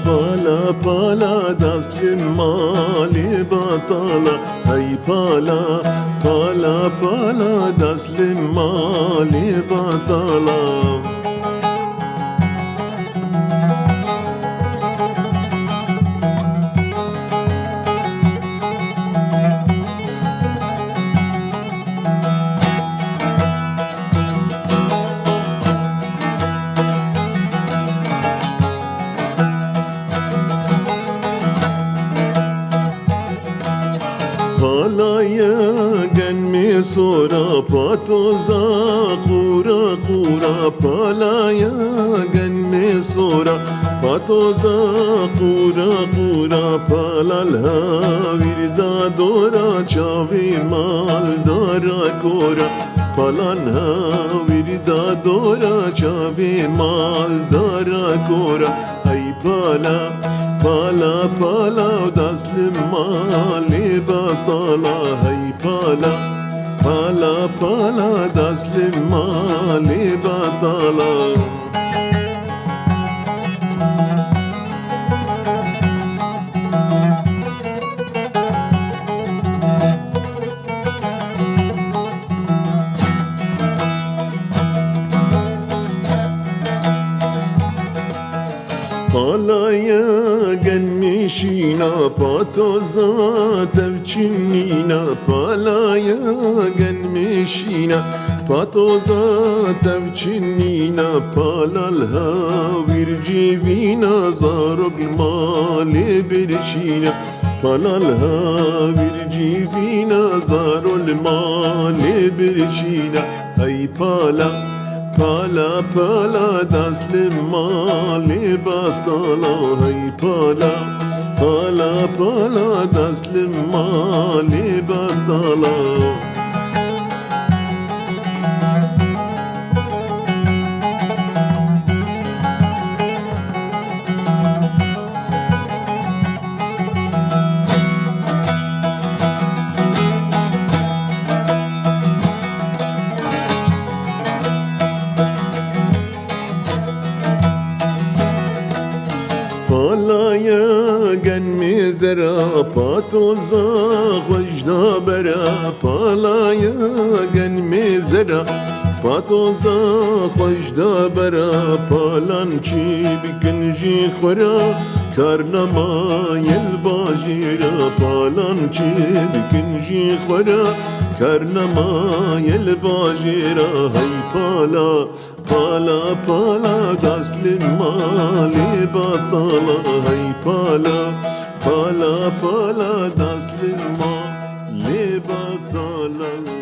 pala pala dastlim mali batala hey pala pala pala dastlim mali batala Palaya gelmi sora patoza kura kura palaya gelmi sora patoza kura kura palalha virda dora chavi mal dara kora palalha virda dora chavi mal dara kora ay pala pala pala dastlim mali batala hey pala pala pala dastlim mali batala Palaya gelmişina patoza tevçinina palaya gelmişina patoza tevçinina palalha vircivina zarok mali birçina palalha vircivina zarol mali birçina hey pala pala pala dastlim mali batala hey pala pala pala dastlim mali batala Palaya gelmi zera patoza vajda bera palaya gelmi zera patoza vajda bera palanchi bikinji khora karnama yel bajira palanchi bikinji khora karnama yel bajira hay pala pala pala dastlim mali batala hey pala pala pala dastlim mali batala